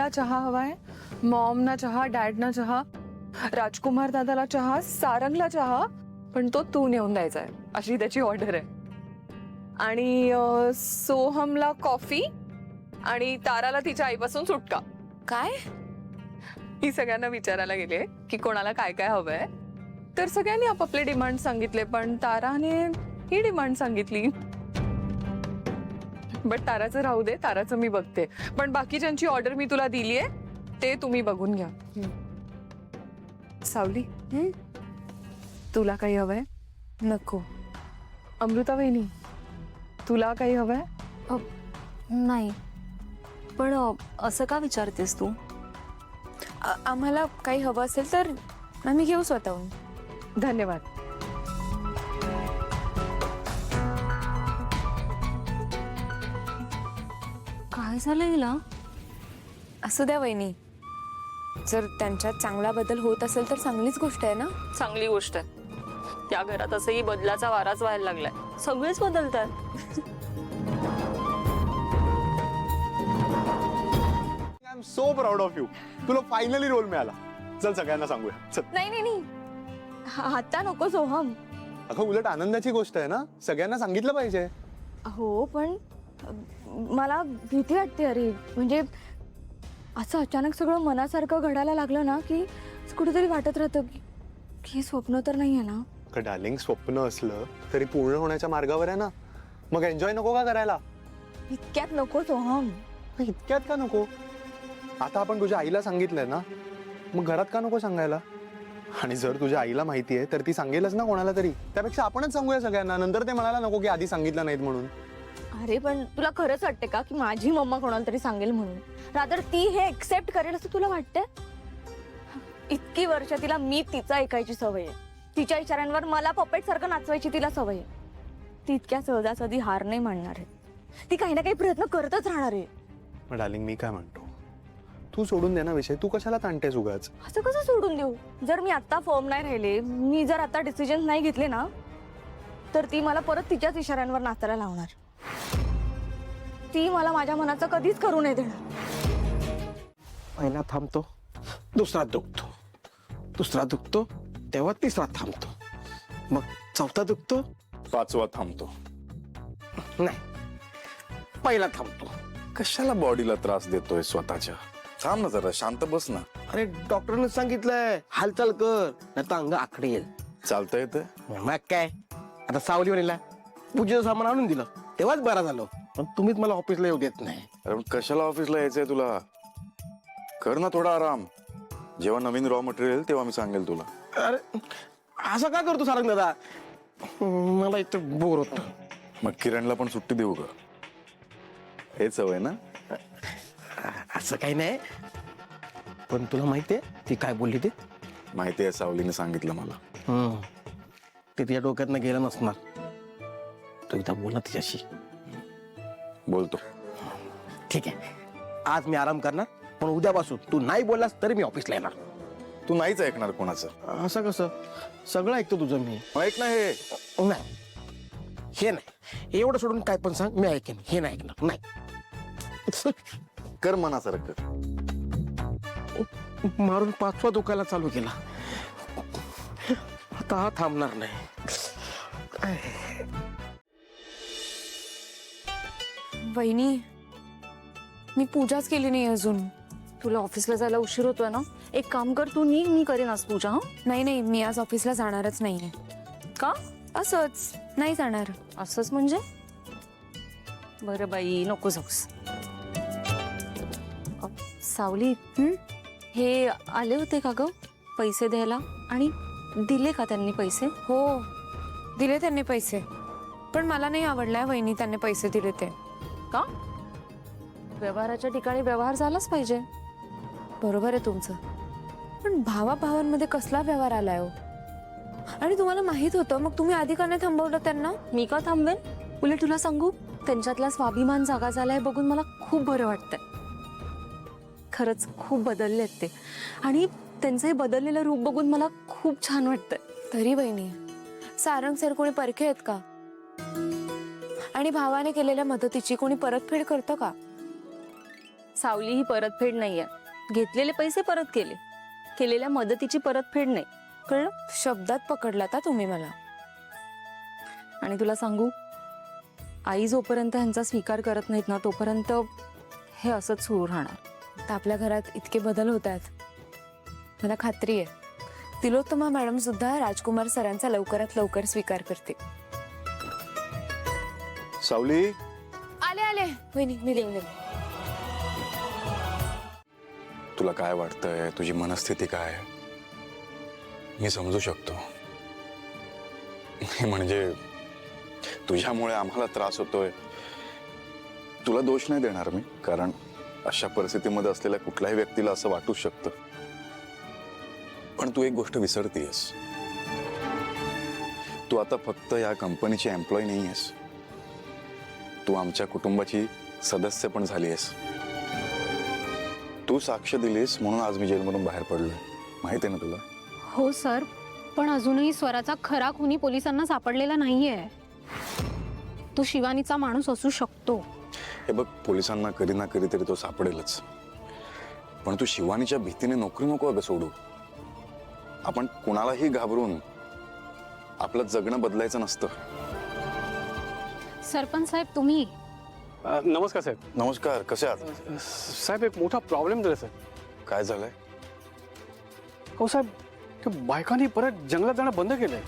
वहिनीला चहा हवाय, मॉमना चहा, डॅडना चहा, राजकुमार दादाला चहा, सारंगला चहा, पण तो तू नेऊन द्यायचा आहे अशी त्याची ऑर्डर आहे. आणि सोहमला कॉफी आणि ताराला तिच्या आईपासून सुटका. काय? ही सगळ्यांना विचारायला गेले की कोणाला काय काय हवंय, तर सगळ्यांनी आपापले डिमांड सांगितले, पण ताराने ही डिमांड सांगितली. बट ताराचं राहू दे, ताराचं मी बघते, पण बाकीच्यांची ऑर्डर मी तुला दिलीये ते तुम्ही बघून घ्या. सावली, तुला काही हवंय? नको. अमृता वहिनी, तुला काही हवंय? नाही, पण असं का विचारतेस तू? आम्हाला काही हवं असेल तर आम्ही घेऊ स्वतःहून. धन्यवाद. काय झालं हिला? असू द्या वहिनी, जर त्यांच्यात चांगला बदल होत असेल तर चांगलीच गोष्ट आहे ना. चांगली गोष्ट आहे. या घरात असंही बदलाचा वाराच व्हायला लागलाय, सगळेच बदलतात. I am so proud of you. तुला फायनली रोल मिळाला. चल सगळ्यांना सांगूया. चल. नाही नाही नाही, आता नको सोहम. अगं उलट आनंदाची गोष्ट आहे ना, सगळ्यांना सांगितलं पाहिजे. हो, पण मला भीती वाटते. अरे म्हणजे असं अचानक सगळं मनासारखं घडायला लागलं ना की कुठेतरी वाटत राहतं की स्वप्न तर नाही आहे ना. डार्लिंग, स्वप्न असलं तरी पूर्ण होण्याच्या मार्गावर आहे ना. मग एन्जॉय नको का करायला? इतक्यात नको सोहम. इतक्यात का नको? आता आपण तुझ्या आईला सांगितलंय ना, मग घरात का नको सांगायला? आणि जर तुझ्या आईला माहिती आहे तर ती सांगेलच ना कोणाला तरी. त्यापेक्षा आपणच सांगूया सगळ्यांना, नंतर ते म्हणायला नको की आधी सांगितलं नाहीत म्हणून. अरे पण तुला खरंच वाटते का की माझी मम्मा कोणाला तरी सांगेल म्हणून? रादर ती हे एक्सेप्ट करेल असं तुला वाटतंय? इतकी वर्ष तिला मी तिचं ऐकायची सवय आहे. तिच्या इशाऱ्यांवर मला पपेट सारखं नाचवायची तिला सवय आहे. ती इतक्या सहजासहजी हार नाही मानणार आहे. ती काही ना काही प्रयत्न करतच राहणार आहे. मग डार्लिंग, मी काय म्हणतो, तू सोडून दे ना विषय. तू कशाला ताणतेस उगाच? असं कसं सोडून देऊ? जर मी आता फर्म नाही राहिले, मी जर आता डिसिजन नाही घेतले ना, तर ती मला परत तिच्याच इशाऱ्यांवर नाचायला लावणार. ती मला माझ्या मनाचं कधीच करू नाही देणार. पहिला थांबतो, दुसरा दुखतो, दुसरा दुखतो, तेव्हा तिसरा थांबतो, मग चौथा दुखतो, पाचवा थांबतो. नाही पहिला थांबतो. कशाला बॉडीला त्रास देतोय स्वतःच्या? थांब ना जरा, शांत बस ना. अरे डॉक्टरने सांगितलंय हालचाल कर, नाही तर अंग आकडे येईल. चालता येतं? मग काय, आता सावली वणीला पूजेचं सामान आणून दिलं तेव्हाच बरा झालो, पण तुम्हीच मला ऑफिसला येऊ देत नाही. अरे पण कशाला ऑफिसला यायचंय तुला? कर ना थोडा आराम. जेव्हा नवीन रॉ मटेरियल येईल तेव्हा मी सांगेल तुला. अरे असं का करतो सारंग दादा? मला इथं बोर होत. मग किरणला पण सुट्टी देऊ का? हेच हवंय ना? असं काही नाही, पण तुला माहितीये ती काय बोलली ते? माहिती आहे, सावलीने सांगितलं मला. ते तिच्या डोक्यातनं गेलं नसणार. तू एकदा बोल ना तिच्याशी. बोलतो. ठीक आहे, आज मी आराम करणार, पण उद्यापासून तू नाही बोललास तरी मी ऑफिसला येणार. तू नाहीच ऐकणार कोणाचं. असं कसं? सगळं ऐकतो तुझं मी. ऐक ना हे. नाही, हे नाही, एवढं सोडून काय पण सांग मी ऐकेन. हे नाही ऐकणार. नाही कर मनासारखं. मारून पाचवा दुखायला चालू केला, आता हा थांबणार नाही. वहिनी, मी पूजाच केली नाही अजून. तुला ऑफिसला जायला उशीर होतोय ना, एक काम कर, तू निघ, मी करेन आज पूजा. नाही नाही, मी आज ऑफिसला जाणारच नाहीये. का? असंच नाही जाणार. असंच म्हणजे? बरं बाई, नको जाऊस. सावली, हे आले होते का ग पैसे द्यायला? आणि दिले का त्यांनी पैसे? हो, दिले त्यांनी पैसे, पण मला नाही आवडलाय वहिनी त्यांनी पैसे दिले ते. का? व्यवहाराच्या ठिकाणी व्यवहार झालाच पाहिजे. बरोबर आहे तुमचं, पण भावाभावांमध्ये कसला व्यवहार आलाय हो? आणि तुम्हाला माहित होतं, मग तुम्ही आधी का नाही थांबवलं त्यांना? मी का थांबवेन? उलट तुला सांगू, त्यांच्यातला स्वाभिमान जागा झालाय बघून मला खूप बरं वाटतंय. खरंच खूप बदललेत ते, आणि त्यांचं हे बदललेलं रूप बघून मला खूप छान वाटतंय. तरी वहिनी, सारंग सर कोणी परखे आहेत का? आणि भावाने केलेल्या मदतीची कोणी परतफेड करतं का? सावली ही परतफेड नाहीये. घेतलेले पैसे परत केले, केलेल्या मदतीची परतफेड नाही. कळलं? शब्दात पकडलात तुम्ही मला. आणि तुला सांगू, आई जोपर्यंत ह्यांचा स्वीकार करत नाहीत ना तोपर्यंत हे असंच सुरू राहणार. आता आपल्या घरात इतके बदल होत आहेत, मला खात्री आहे तिलोत्तमा मॅडम सुद्धा राजकुमार सरांचा लवकरात लवकर स्वीकार करते. सावली, आले आले वहिनी, मी देऊन देते. तुला काय वाटतंय, तुझी मनस्थिती काय, मी समजू शकतो. म्हणजे तुझ्यामुळे आम्हाला त्रास होतोय. तुला दोष नाही देणार मी, कारण अशा परिस्थितीमध्ये असलेल्या कुठल्याही व्यक्तीला असं वाटूच शकतं. पण तू एक गोष्ट विसरतीयस. तू आता फक्त या कंपनीची एम्प्लॉय नाही आहेस, तू आमच्या कुटुंबाची सदस्य पण झाली आहेस. तू साक्ष दिलीस म्हणून आज मी जेलमधून बाहेर पडलोय, माहिती आहे ना तुला? हो सर, पण अजूनही स्वराचा खरा खुनी पोलिसांना सापडलेला नाहीये. तो शिवानीचा माणूस असू शकतो. हे बघ, पोलिसांना कधी ना कधी तरी तो सापडेलच. पण तू शिवानीच्या भीतीने नोकरी नको अगं सोडू. आपण कुणालाही घाबरून आपलं जगणं बदलायचं नसतं. सरपंच साहेब, तुम्ही नमस्कार साहेब. नमस्कार, कसे आहात? साहेब, एक मोठा प्रॉब्लेम झाला साहेब. काय झालंय? हो साहेब, त्या बायकांनी परत जंगलात जाणं बंद केलंय.